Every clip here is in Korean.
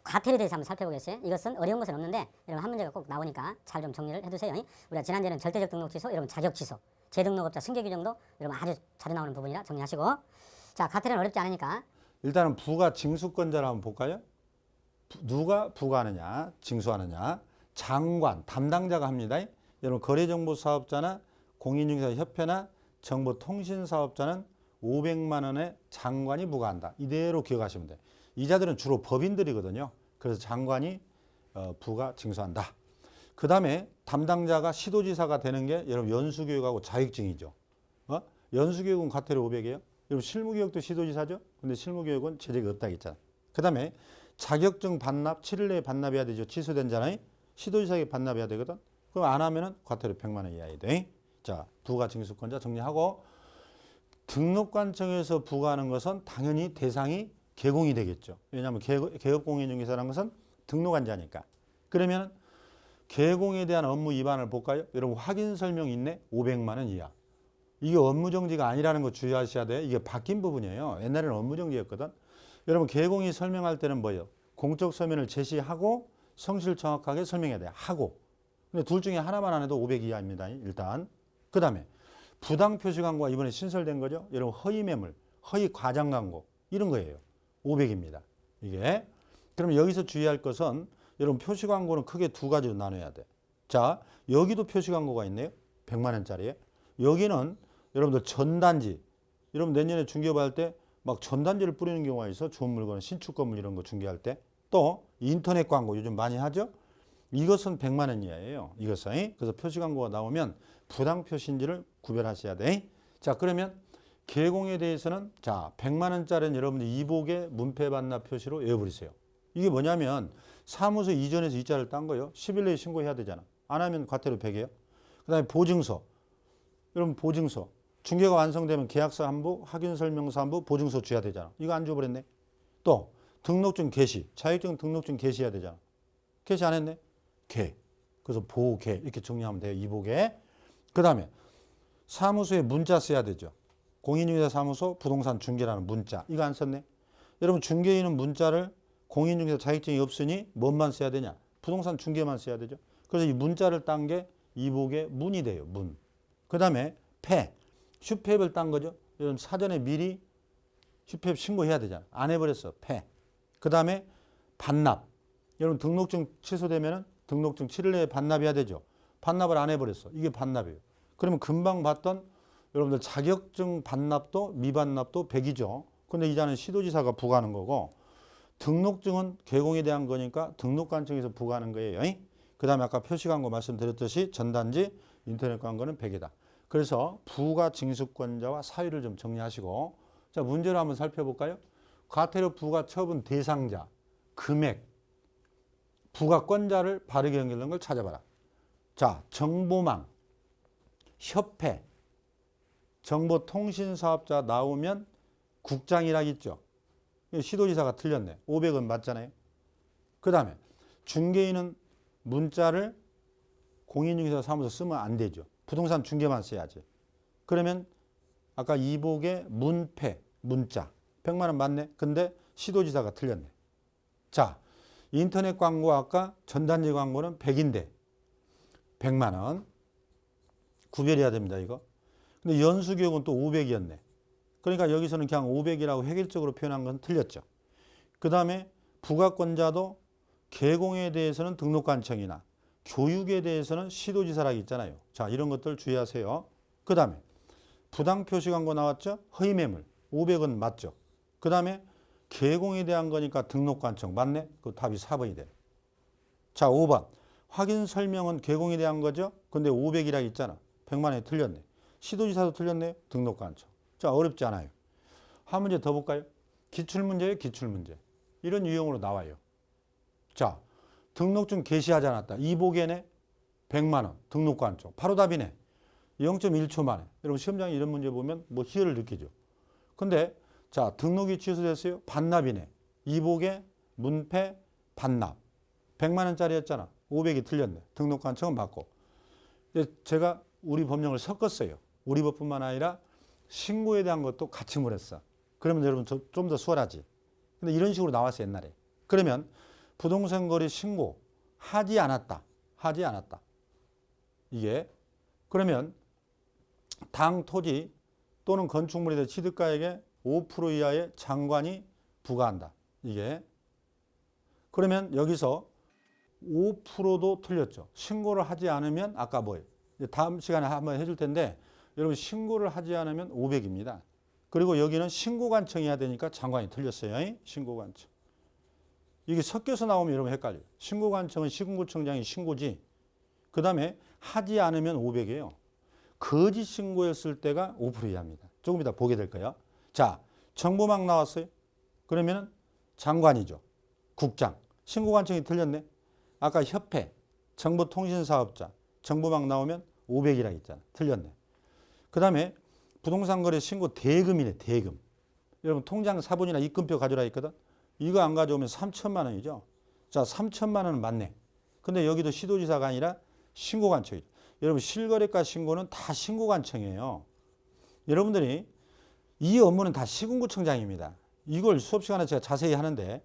과태료에 대해서 한번 살펴보겠어요. 이것은 어려운 것은 없는데 여러분 한 문제가 꼭 나오니까 잘 좀 정리를 해두세요. 우리가 지난주에는 절대적 등록 취소, 여러분 자격 취소, 재등록업자 승계 규정도 여러분 아주 자주 나오는 부분이라 정리하시고. 자, 과태료는 어렵지 않으니까 일단은 부가 징수권자를 한번 볼까요? 누가 부과하느냐, 징수하느냐. 장관, 담당자가 합니다. 여러분 거래정보사업자나 공인중개사협회나 정보통신사업자는 500만 원의 장관이 부과한다. 이대로 기억하시면 돼요. 이자들은 주로 법인들이거든요. 그래서 장관이 부가 징수한다. 그 다음에 담당자가 시도지사가 되는 게 여러분 연수교육하고 자격증이죠. 연수교육은 과태료 500이에요. 여러분 실무교육도 시도지사죠. 근데 실무교육은 재력이 없다 했잖아요. 그 다음에 자격증 반납 7일 내에 반납해야 되죠. 취소된잖아요. 시도지사에게 반납해야 되거든. 그럼 안 하면은 과태료 100만 원 이하야 돼. 자, 부가 징수권자 정리하고, 등록관청에서 부과하는 것은 당연히 대상이 개공이 되겠죠. 왜냐하면 개업공인중개사라는 것은 등록한자니까. 그러면 개공에 대한 업무 위반을 볼까요? 여러분 확인 설명 있네. 500만 원 이하. 이게 업무정지가 아니라는 거 주의하셔야 돼요. 이게 바뀐 부분이에요. 옛날에는 업무정지였거든. 여러분 개공이 설명할 때는 뭐예요? 공적 서면을 제시하고 성실 정확하게 설명해야 돼요. 하고. 근데 둘 중에 하나만 안 해도 500 이하입니다. 일단. 그 다음에 부당 표시 광고가 이번에 신설된 거죠. 여러분 허위 매물, 허위 과장 광고 이런 거예요. 500입니다. 이게. 그러면 여기서 주의할 것은 여러분 표시 광고는 크게 두 가지로 나눠야 돼. 자, 여기도 표시 광고가 있네요. 100만 원짜리에. 여기는 여러분들 전단지. 여러분 내년에 중개업할 때 막 전단지를 뿌리는 경우가 있어. 좋은 물건, 신축 건물 이런 거 중개할 때. 또 인터넷 광고 요즘 많이 하죠. 이것은 100만 원 이하예요. 이것은. 그래서 표시 광고가 나오면 부당 표시인지를 구별하셔야 돼. 자, 그러면 개공에 대해서는 자, 100만 원짜리는 여러분들 이복의 문패 반납 표시로 외워버리세요. 이게 뭐냐면 사무소 이전에서 이자를 딴 거예요. 10일 내에 신고해야 되잖아. 안 하면 과태료 100이에요. 그 다음에 보증서. 여러분 보증서. 중개가 완성되면 계약서 한부, 확인설명서 한부, 보증서 줘야 되잖아. 이거 안 줘버렸네. 또 등록증 개시. 자격증 등록증 개시해야 되잖아. 개시 안 했네. 개. 그래서 보개 이렇게 정리하면 돼요. 이복에. 그 다음에 사무소에 문자 써야 되죠. 공인중개사 사무소 부동산 중개라는 문자. 이거 안 썼네. 여러분 중개인은 문자를 공인중개사 자격증이 없으니 뭔만 써야 되냐. 부동산 중개만 써야 되죠. 그래서 이 문자를 딴 게 이복의 문이 돼요. 문. 그 다음에 폐. 슈폐업을 딴 거죠. 여러분 사전에 미리 슈폐업 신고해야 되잖아. 안 해버렸어. 폐. 그 다음에 반납. 여러분 등록증 취소되면은 등록증 7일 내에 반납해야 되죠. 반납을 안 해버렸어. 이게 반납이에요. 그러면 금방 봤던 여러분들 자격증 반납도 미반납도 100이죠. 근데 이자는 시도지사가 부과하는 거고, 등록증은 개공에 대한 거니까 등록관청에서 부과하는 거예요. 그 다음에 아까 표시광고 말씀드렸듯이 전단지, 인터넷 광고는 100이다. 그래서 부가 징수권자와 사유를 좀 정리하시고, 자, 문제를 한번 살펴볼까요? 과태료 부과 처분 대상자, 금액, 부과권자를 바르게 연결된 걸 찾아봐라. 자, 정보망, 협회, 정보통신사업자 나오면 국장이라고 있죠. 시도지사가 틀렸네. 500은 맞잖아요. 그 다음에 중개인은 문자를 공인중개사 사무소 쓰면 안 되죠. 부동산 중개만 써야지. 그러면 아까 이복의 문패, 문자 100만 원 맞네. 근데 시도지사가 틀렸네. 자, 인터넷 광고 아까 전단지 광고는 100인데 100만 원 구별해야 됩니다. 이거. 근데 연수교육은 또 500이었네. 그러니까 여기서는 그냥 500이라고 획일적으로 표현한 건 틀렸죠. 그 다음에 부과권자도 개공에 대해서는 등록관청이나 교육에 대해서는 시도지사라고 있잖아요. 자, 이런 것들 주의하세요. 그 다음에 부당표시 광고 나왔죠? 허위매물 500은 맞죠. 그 다음에 개공에 대한 거니까 등록관청 맞네? 그 답이 4번이 돼. 자, 5번 확인 설명은 개공에 대한 거죠. 근데 500이라고 있잖아. 100만 원이 틀렸네. 시도지사도 틀렸네요. 등록관청. 자, 어렵지 않아요. 한 문제 더 볼까요? 기출문제예요. 기출문제. 이런 유형으로 나와요. 자, 등록증 개시하지 않았다. 이복에네 100만 원. 등록관청. 바로 답이네. 0.1초 만에. 여러분 시험장에 이런 문제 보면 뭐 희열을 느끼죠. 근데 자, 등록이 취소됐어요. 반납이네. 이복에 문패 반납. 100만 원짜리였잖아. 500이 틀렸네. 등록관청은 맞고. 제가 우리 법령을 섞었어요. 우리 법뿐만 아니라 신고에 대한 것도 같이 물었어. 그러면 여러분 좀 더 수월하지. 근데 이런 식으로 나왔어 옛날에. 그러면 부동산 거래 신고 하지 않았다. 하지 않았다. 이게 그러면 당 토지 또는 건축물에 대해 취득가액의 5% 이하의 장관이 부과한다. 이게 그러면 여기서 5%도 틀렸죠. 신고를 하지 않으면 아까 뭐예요? 다음 시간에 한번 해줄 텐데 여러분 신고를 하지 않으면 500입니다. 그리고 여기는 신고관청해야 되니까 장관이 틀렸어요. 신고관청. 이게 섞여서 나오면 여러분 헷갈려요. 신고관청은 시군구청장이 신고지. 그 다음에 하지 않으면 500이에요. 거짓 신고였을 때가 5% 이하입니다. 조금 이따 보게 될 거예요. 자, 정보망 나왔어요. 그러면 장관이죠. 국장. 신고관청이 틀렸네. 아까 협회, 정보통신사업자, 정보망 나오면 500이라 했잖아. 틀렸네. 그 다음에 부동산 거래 신고 대금이네. 대금. 여러분 통장 사본이나 입금표 가져라 했거든. 이거 안 가져오면 3천만 원이죠. 자, 3천만 원은 맞네. 근데 여기도 시도지사가 아니라 신고관청이죠. 여러분 실거래가 신고는 다 신고관청이에요. 여러분들이 이 업무는 다 시군구청장입니다. 이걸 수업 시간에 제가 자세히 하는데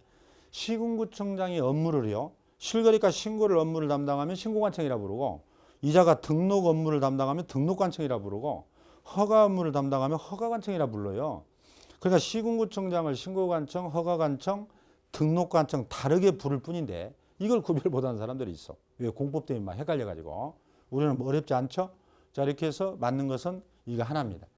시군구청장의 업무를요. 실거래가 신고를 업무를 담당하면 신고관청이라 부르고 이자가 등록 업무를 담당하면 등록관청이라 부르고 허가 업무를 담당하면 허가관청이라 불러요. 그러니까 시군구청장을 신고관청, 허가관청, 등록관청 다르게 부를 뿐인데 이걸 구별 못하는 사람들이 있어. 왜? 공법 때문에 막 헷갈려가지고. 우리는 뭐 어렵지 않죠? 자, 이렇게 해서 맞는 것은 이거 하나입니다.